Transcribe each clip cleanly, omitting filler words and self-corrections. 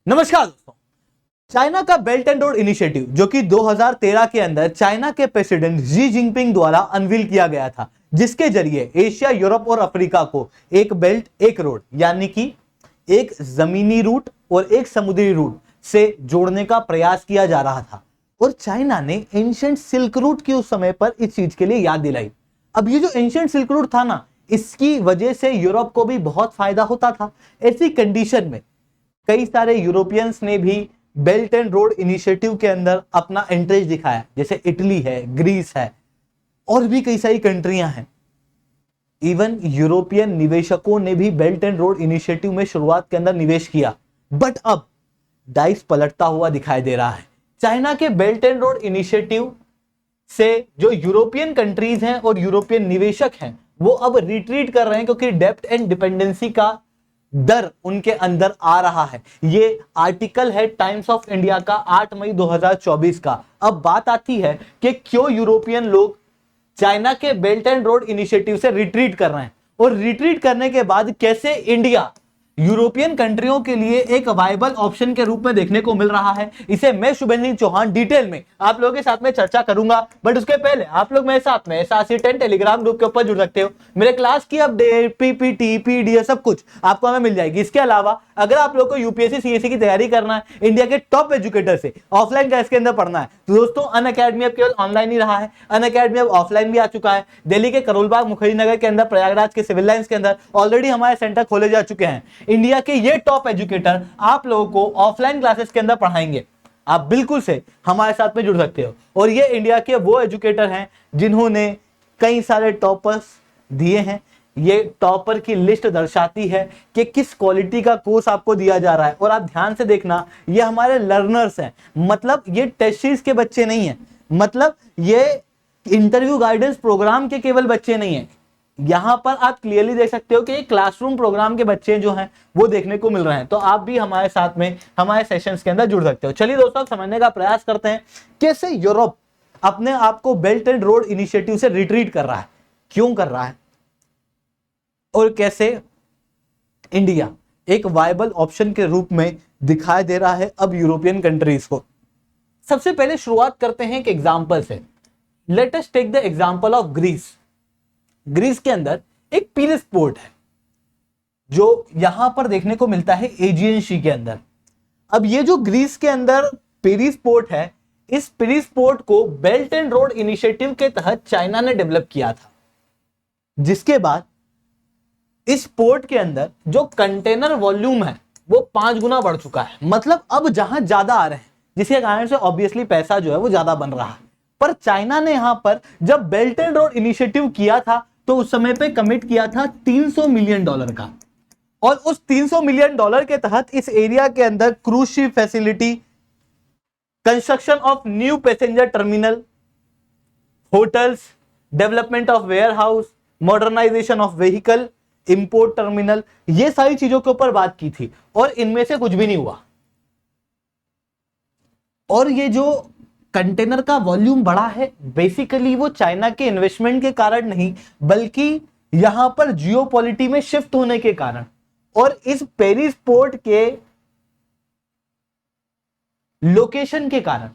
नमस्कार दोस्तों। चाइना का बेल्ट एंड रोड इनिशिएटिव जो कि 2013 के अंदर चाइना के प्रेसिडेंट शी जिनपिंग द्वारा अनवील किया गया था, जिसके जरिए एशिया, यूरोप और अफ्रीका को एक बेल्ट एक रोड यानी कि एक जमीनी रूट और एक समुद्री रूट से जोड़ने का प्रयास किया जा रहा था। और चाइना ने एंशिएंट सिल्क रूट की उस समय पर इस चीज के लिए याद दिलाई। अब ये जो एंशिएंट सिल्क रूट था ना, इसकी वजह से यूरोप को भी बहुत फायदा होता था। ऐसी कंडीशन में कई सारे यूरोपियंस ने भी बेल्ट एंड रोड इनिशिएटिव के अंदर अपना इंटरेस्ट दिखाया, जैसे इटली है, ग्रीस है और भी कई सारी कंट्रियां हैं। इवन यूरोपियन निवेशकों ने भी बेल्ट एंड रोड इनिशिएटिव में शुरुआत के अंदर निवेश किया। बट अब डाइस पलटता हुआ दिखाई दे रहा है। चाइना के बेल्ट एंड रोड इनिशिएटिव से जो यूरोपियन कंट्रीज हैं और यूरोपियन निवेशक हैं वो अब रिट्रीट कर रहे हैं, क्योंकि डेब्ट एंड डिपेंडेंसी का डर उनके अंदर आ रहा है। ये आर्टिकल है टाइम्स ऑफ इंडिया का 8 मई 2024 का। अब बात आती है कि क्यों यूरोपियन लोग चाइना के बेल्ट एंड रोड इनिशिएटिव से रिट्रीट कर रहे हैं, और रिट्रीट करने के बाद कैसे इंडिया यूरोपियन कंट्रियों के लिए एक वायबल ऑप्शन के रूप में देखने को मिल रहा है। इसे मैं शुभेंद्र चौहान डिटेल में आप लोगों के साथ में चर्चा करूंगा। बट उसके पहले आप लोग मेरे साथ में SRC10 टेलीग्राम ग्रुप के ऊपर जुड़ सकते हो। मेरे क्लास की अपडेट, PPT, PDF सब कुछ आपको हमें मिल जाएगी। इसके अलावा अगर आप लोग को UPSC CSE की तैयारी करना है, इंडिया के टॉप एजुकेटर से ऑफलाइन क्लास के अंदर पढ़ना है, तो दोस्तों अनअकैडमी अब केवल ऑनलाइन ही रहा है। अनअकैडमी अब ऑफलाइन भी आ चुका है। दिल्ली के करोल बाग मुखर्जी नगर के अंदर, प्रयागराज के सिविल लाइंस के अंदर ऑलरेडी हमारे सेंटर खोले जा चुके हैं। इंडिया के ये टॉप एजुकेटर आप लोगों को ऑफलाइन क्लासेस के अंदर पढ़ाएंगे। आप बिल्कुल से हमारे साथ में जुड़ सकते हो। और ये इंडिया के वो एजुकेटर हैं जिन्होंने कई सारे टॉपर्स दिए हैं। ये टॉपर की लिस्ट दर्शाती है कि किस क्वालिटी का कोर्स आपको दिया जा रहा है। और आप ध्यान से देखना, ये हमारे लर्नर्स हैं, मतलब ये टेस्ट सीरीज के बच्चे नहीं हैं, मतलब ये इंटरव्यू गाइडेंस प्रोग्राम के केवल बच्चे नहीं हैं। यहां पर आप क्लियरली देख सकते हो कि ये क्लासरूम प्रोग्राम के बच्चे जो हैं वो देखने को मिल रहे हैं। तो आप भी हमारे साथ में हमारे सेशंस के अंदर जुड़ सकते हो। चलिए दोस्तों, समझने का प्रयास करते हैं कैसे यूरोप अपने आप को बेल्ट एंड रोड इनिशिएटिव से रिट्रीट कर रहा है, क्यों कर रहा है, और कैसे इंडिया एक वायबल ऑप्शन के रूप में दिखाई दे रहा है अब यूरोपियन कंट्रीज को। सबसे पहले शुरुआत करते हैं एक एग्जांपल से। Let us take the example of Greece. Greece के अंदर एक पीरिस पोर्ट है जो यहां पर देखने को मिलता है एजियन सी के अंदर। अब ये जो ग्रीस के अंदर पीरिस पोर्ट है, इस पीरिस पोर्ट को बेल्ट एंड रोड इनिशिएटिव के तहत चाइना ने डेवलप किया था, जिसके बाद इस पोर्ट के अंदर जो कंटेनर वॉल्यूम है वो 5 गुना बढ़ चुका है। मतलब अब जहां ज्यादा आ रहे हैं, जिसके कारण से ऑब्वियसली पैसा जो है वो ज्यादा बन रहा है। पर चाइना ने यहां पर जब बेल्ट एंड रोड इनिशिएटिव किया था तो उस समय पे कमिट किया था $300 मिलियन का। और उस $300 मिलियन के तहत इस एरिया के अंदर cruise ship facility, construction of new passenger terminal, hotels, development of warehouse, modernisation of vehicle, import terminal, ये सारी चीजों के ऊपर बात की थी। और इनमें से कुछ भी नहीं हुआ। और ये जो कंटेनर का वॉल्यूम बढ़ा है, बेसिकली वो चाइना के इन्वेस्टमेंट के कारण नहीं, बल्कि यहां पर जियोपॉलिटी में शिफ्ट होने के कारण और इस पेरिस पोर्ट के लोकेशन के कारण।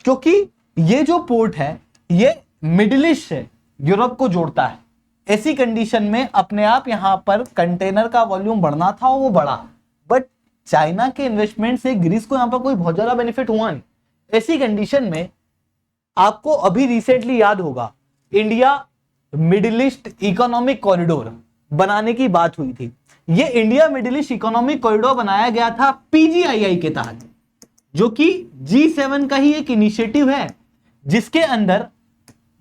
क्योंकि ये जो पोर्ट है ये मिडिल ईस्ट से यूरोप को जोड़ता है। ऐसी कंडीशन में अपने आप यहां पर कंटेनर का वॉल्यूम बढ़ना था और वो बढ़ा। बट चाइना के इन्वेस्टमेंट से ग्रीस को यहां पर कोई बहुत ज्यादा बेनिफिट हुआ नहीं। ऐसी कंडीशन में आपको अभी रिसेंटली याद होगा, India middle east economic corridor बनाने की बात हुई थी। ये India middle east economic corridor बनाया गया था PGII के तहत, जो कि G7 का ही एक इनिशिएटिव है, जिसके अंदर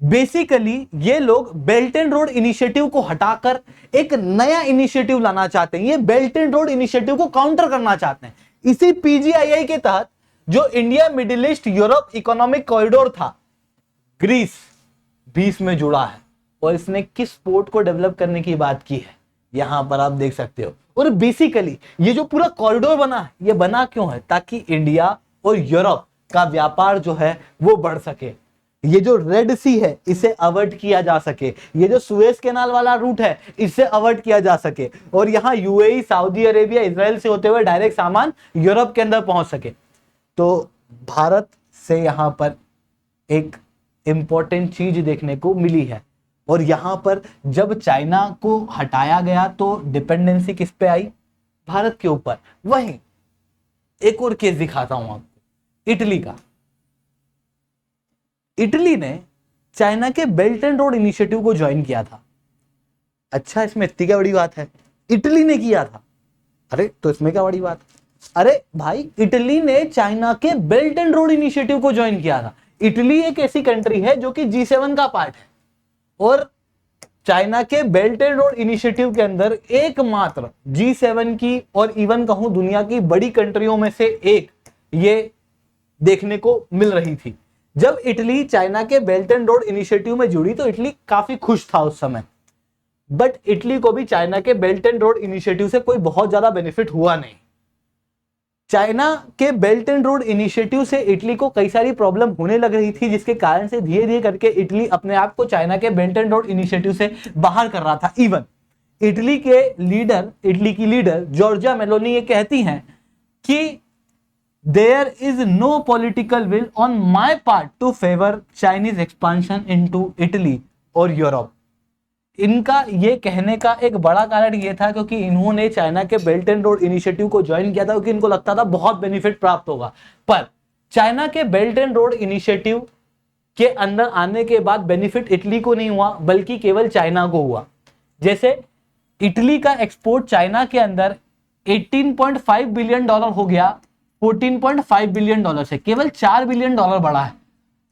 बेसिकली ये लोग बेल्ट एंड रोड इनिशिएटिव को हटाकर एक नया इनिशिएटिव लाना चाहते हैं। ये बेल्ट एंड रोड इनिशिएटिव को काउंटर करना चाहते हैं। इसी PGII के तहत जो India middle east Europe economic corridor था, ग्रीस भी इसमें जुड़ा है। और इसने किस पोर्ट को डेवलप करने की बात की है, यहां पर आप देख सकते हो। और बेसिकली ये जो पूरा कॉरिडोर बना है, ये बना क्यों है? ताकि इंडिया और यूरोप का व्यापार जो है वो बढ़ सके। ये जो रेड सी है इसे अवॉइड किया जा सके, ये जो सुएज कैनाल वाला रूट है इसे अवॉइड किया जा सके, और यहाँ यूएई, सऊदी अरेबिया, इजराइल से होते हुए डायरेक्ट सामान यूरोप के अंदर पहुंच सके। तो भारत से यहाँ पर एक इंपॉर्टेंट चीज देखने को मिली है। और यहाँ पर जब चाइना को हटाया गया तो डिपेंडेंसी किस पे आई? भारत के ऊपर। वहीं एक और केस दिखाता हूं आपको, इटली का। इटली ने चाइना के बेल्ट एंड रोड इनिशिएटिव को ज्वाइन किया था। अच्छा, इसमें इतनी क्या बड़ी बात है? इटली ने किया था, अरे तो इसमें क्या बड़ी बात? अरे भाई, इटली ने चाइना के बेल्ट एंड रोड इनिशिएटिव को ज्वाइन किया था। इटली एक ऐसी कंट्री है जो कि G7 का पार्ट है, और चाइना के बेल्ट एंड रोड इनिशिएटिव के अंदर एकमात्र G7 की और इवन कहूं दुनिया की बड़ी कंट्रियों में से एक ये देखने को मिल रही थी। जब इटली चाइना के बेल्ट एंड रोड इनिशिएटिव में जुड़ी तो इटली काफी खुश था उस समय, बट इटली को भी चाइना के बेल्ट एंड रोड इनिशिएटिव से कोई बहुत ज्यादा बेनिफिट हुआ नहीं। चाइना के बेल्ट एंड रोड इनिशिएटिव से इटली को कई सारी प्रॉब्लम होने लग रही थी, जिसके कारण से धीरे धीरे करके इटली अपने आप को चाइना के बेल्ट एंड रोड इनिशिएटिव से बाहर कर रहा था। इवन इटली की लीडर जॉर्जिया मेलोनी ये कहती हैं कि there is no political will on my part to favour Chinese expansion into Italy और यूरोप। इनका ये कहने का एक बड़ा कारण ये था क्योंकि इन्होंने चाइना के बेल्ट एंड रोड इनिशिएटिव को ज्वाइन किया था क्योंकि इनको लगता था बहुत बेनिफिट प्राप्त होगा। पर चाइना के बेल्ट एंड रोड इनिशिएटिव के अंदर आने के बाद बेनिफिट इटली को नहीं हुआ बल्कि केवल चाइना को हुआ। जैसे इटली का एक्सपोर्ट चाइना के अंदर 18.5 बिलियन डॉलर हो गया 14.5 बिलियन डॉलर से, केवल 4 बिलियन डॉलर बढ़ा है।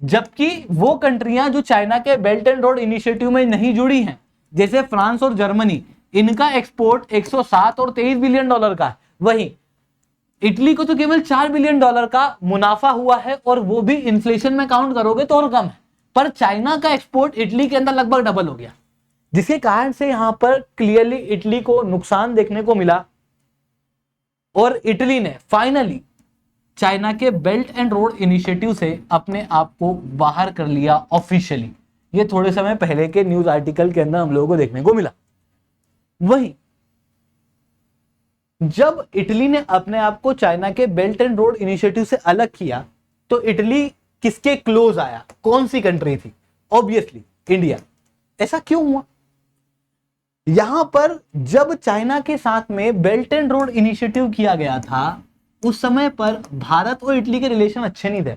जबकि वो कंट्रियां जो चाइना के बेल्ट एंड रोड इनिशिएटिव में नहीं जुड़ी हैं, जैसे फ्रांस और जर्मनी, इनका एक्सपोर्ट 107 और 23 बिलियन डॉलर का है। वहीं इटली को तो केवल 4 बिलियन डॉलर का मुनाफा हुआ है, और वो भी इन्फ्लेशन में काउंट करोगे तो और कम है। पर चाइना का एक्सपोर्ट इटली के अंदर लगभग डबल हो गया, जिसके कारण से यहां पर क्लियरली इटली को नुकसान देखने को मिला। और इटली ने फाइनली चाइना के बेल्ट एंड रोड इनिशिएटिव से अपने आप को बाहर कर लिया ऑफिशियली। ये थोड़े समय पहले के न्यूज आर्टिकल के अंदर हम लोगों को देखने को मिला। वहीं जब इटली ने अपने आप को चाइना के बेल्ट एंड रोड इनिशिएटिव से अलग किया तो इटली किसके क्लोज आया? कौन सी कंट्री थी? Obviously India. ऐसा क्यों हुआ? यहां पर जब चाइना के साथ में बेल्ट एंड रोड इनिशिएटिव किया गया था उस समय पर भारत और इटली के रिलेशन अच्छे नहीं थे,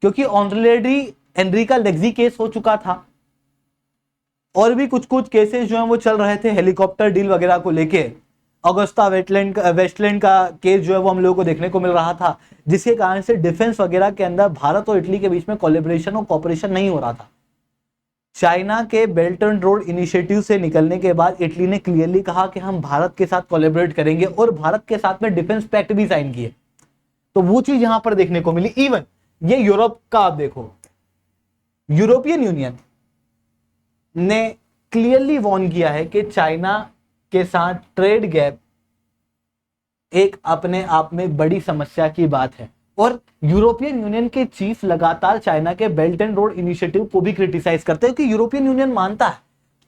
क्योंकि ऑलरेडी एनरिका लेक्सी केस हो चुका था और भी कुछ केसेस जो हैं वो चल रहे थे हेलीकॉप्टर डील वगैरह को लेके। अगस्ता वेस्टलैंड का केस जो है वो हम लोगों को देखने को मिल रहा था, जिसके कारण से डिफेंस वगैरह के अंदर भारत और इटली के बीच में कोलैबोरेशन और कोऑपरेशन नहीं हो रहा था। चाइना के बेल्ट एंड रोड इनिशिएटिव से निकलने के बाद इटली ने क्लियरली कहा कि हम भारत के साथ कोलैबोरेट करेंगे और भारत के साथ में डिफेंस पैक्ट भी साइन किए। तो वो चीज यहां पर देखने को मिली। इवन ये यूरोप का आप देखो, यूरोपियन यूनियन ने क्लियरली वॉर्न किया है कि चाइना के साथ ट्रेड गैप एक अपने आप में बड़ी समस्या की बात है, और यूरोपियन यूनियन के चीफ लगातार चाइना के बेल्ट एंड रोड इनिशिएटिव को भी क्रिटिसाइज करते हैं, क्योंकि यूरोपियन यूनियन मानता है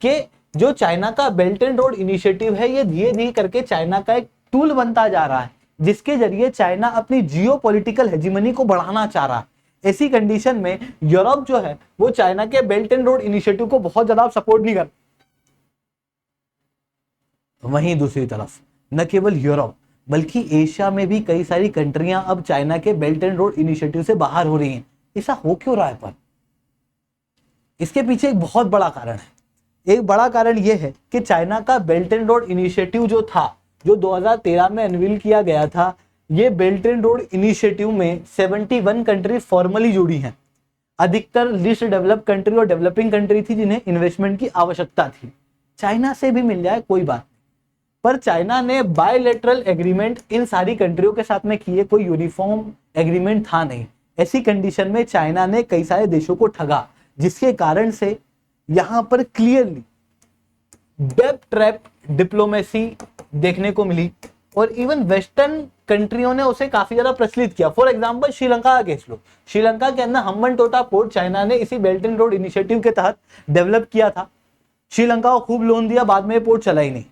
कि जो चाइना का बेल्ट एंड रोड इनिशिएटिव है ये धीरे धीरे करके चाइना का एक टूल बनता जा रहा है, जिसके जरिए चाइना अपनी जियोपॉलिटिकल हेजिमनी को बढ़ाना चाह रहा है। ऐसी कंडीशन में यूरोप जो है वो चाइना के बेल्ट एंड रोड इनिशिएटिव को बहुत ज्यादा सपोर्ट नहीं कर। वहीं दूसरी तरफ न केवल यूरोप बल्कि एशिया में भी कई सारी कंट्रियां अब चाइना के बेल्ट एंड रोड इनिशिएटिव से बाहर हो रही हैं। ऐसा हो क्यों रहा है? पर इसके पीछे एक बहुत बड़ा कारण है। एक बड़ा कारण यह है कि चाइना का बेल्ट एंड रोड इनिशिएटिव जो था, जो 2013 में अनवील किया गया था, ये बेल्ट एंड रोड इनिशिएटिव में 71 कंट्री फॉर्मली जुड़ी हैं। अधिकतर लिस्ट डेवलप कंट्री और डेवलपिंग कंट्री थी जिन्हें इन्वेस्टमेंट की आवश्यकता थी। चाइना से भी मिल जाए कोई बात, पर चाइना ने बायलैटरल एग्रीमेंट इन सारी कंट्रियों के साथ में किए, कोई यूनिफॉर्म एग्रीमेंट था नहीं। ऐसी कंडीशन में चाइना ने कई सारे देशों को ठगा, जिसके कारण से यहां पर क्लियरली डेब्ट ट्रैप डिप्लोमेसी देखने को मिली। और इवन वेस्टर्न कंट्रियों ने उसे काफी ज्यादा प्रचलित किया। फॉर एग्जांपल श्रीलंका का केस लो, श्रीलंका के अंदर हम्बनटोटा पोर्ट चाइना ने इसी बेल्ट एंड रोड इनिशिएटिव के तहत डेवलप किया था। श्रीलंका को खूब लोन दिया, बाद में पोर्ट चला ही नहीं।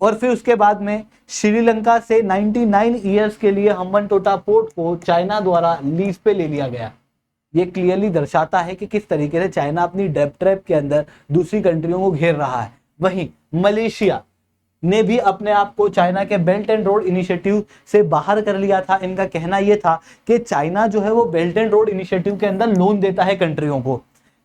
और फिर उसके बाद में श्रीलंका से 99 ईयर्स के लिए हम्बनटोटा पोर्ट को चाइना द्वारा लीज पे ले लिया गया। ये क्लियरली दर्शाता है कि किस तरीके से चाइना अपनी डेब्ट ट्रैप के अंदर दूसरी कंट्रियों को घेर रहा है। वहीं मलेशिया ने भी अपने आप को चाइना के बेल्ट एंड रोड इनिशिएटिव से बाहर कर लिया था। इनका कहना यह था कि चाइना जो है वो बेल्ट एंड रोड इनिशिएटिव के अंदर लोन देता है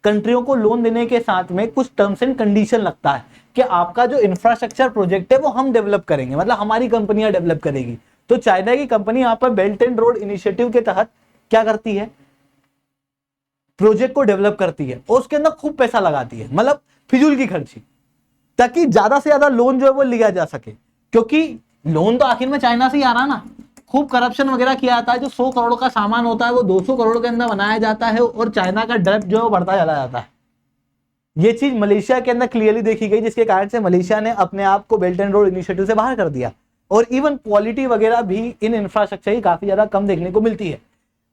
कंट्रियों को लोन देने के साथ में कुछ टर्म्स एंड कंडीशन लगता है कि आपका जो इंफ्रास्ट्रक्चर प्रोजेक्ट है वो हम डेवलप करेंगे, मतलब हमारी कंपनियां डेवलप करेगी। तो चाइना की कंपनी यहाँ पर बेल्ट एंड रोड इनिशिएटिव के तहत क्या करती है, प्रोजेक्ट को डेवलप करती है और उसके अंदर खूब पैसा लगाती है, मतलब फिजूल की खर्ची, ताकि ज्यादा से ज्यादा लोन जो है वो लिया जा सके। क्योंकि लोन तो आखिर में चाइना से ही आ रहा ना। खूब करप्शन वगैरह किया जाता है, जो 100 करोड़ का सामान होता है वो 200 करोड़ के अंदर बनाया जाता है और चाइना का डेब्ट जो है वो बढ़ता चला जाता है। ये चीज मलेशिया के अंदर क्लियरली देखी गई, जिसके कारण से मलेशिया ने अपने आप को बेल्ट एंड रोड इनिशिएटिव से बाहर कर दिया। और इवन क्वालिटी वगैरह भी इन इंफ्रास्ट्रक्चर की काफी ज्यादा कम देखने को मिलती है।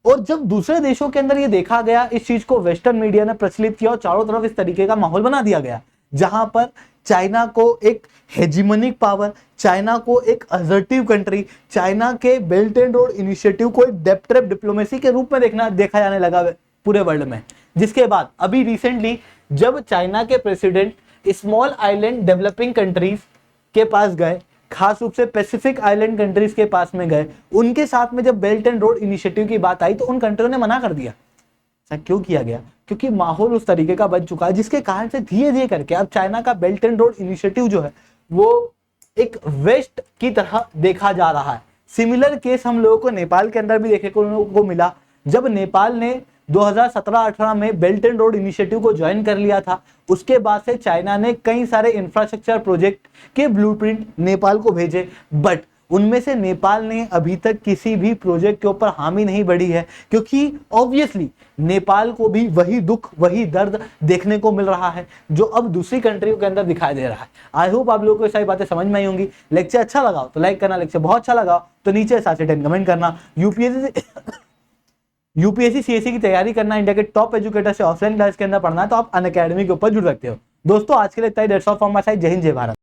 और जब दूसरे देशों के अंदर ये देखा गया, इस चीज को वेस्टर्न मीडिया ने प्रचलित किया और चारों तरफ इस तरीके का माहौल बना दिया गया, जहां पर चाइना को एक हेजिमोनिक पावर, चाइना को एक असर्टिव कंट्री, चाइना के बेल्ट एंड रोड इनिशिएटिव को एक डेब्ट ट्रैप डिप्लोमेसी के रूप में देखा जाने लगा पूरे वर्ल्ड में। जिसके बाद अभी रिसेंटली जब चाइना के president small island developing countries के पास गए, खास रूप से पैसिफिक आइलैंड कंट्रीज के पास में गए, उनके साथ में जब बेल्ट एंड रोड इनिशिएटिव की बात आई तो उन कंट्रियों ने मना कर दिया। ऐसा क्यों किया गया? क्योंकि माहौल उस तरीके का बन चुका है, जिसके कारण से धीरे धीरे करके अब चाइना का बेल्ट एंड रोड इनिशिएटिव जो है वो एक वेस्ट की तरह देखा जा रहा है। सिमिलर केस हम लोगों को नेपाल के अंदर भी देखने को मिला, जब नेपाल ने 2017-18 में बेल्ट एंड रोड इनिशिएटिव को ज्वाइन कर लिया था। उसके बाद से चाइना ने कई सारे इंफ्रास्ट्रक्चर प्रोजेक्ट के ब्लूप्रिंट नेपाल को भेजे, बट उनमें से नेपाल ने अभी तक किसी भी प्रोजेक्ट के ऊपर हामी नहीं बढ़ी है, क्योंकि ऑब्वियसली नेपाल को भी वही दुख, वही दर्द देखने को मिल रहा है जो अब दूसरी कंट्रियों के अंदर दिखाई दे रहा है। आई होप आप लोगों को ये सारी बातें समझ में आई होंगी। लेक्चर अच्छा लगा तो लाइक करना, लेक्चर बहुत अच्छा लगा तो नीचे 7 से 10 कमेंट करना। यूपीएससी सीएससी की तैयारी करना, इंडिया के टॉप एजुकेटर से ऑफलाइन क्लास के अंदर पढ़ना है तो आप अनअकैडमी के ऊपर जुड़ सकते हो। दोस्तों आज के लिए इतना ही। That's all from my side. जय हिंद, जय भारत।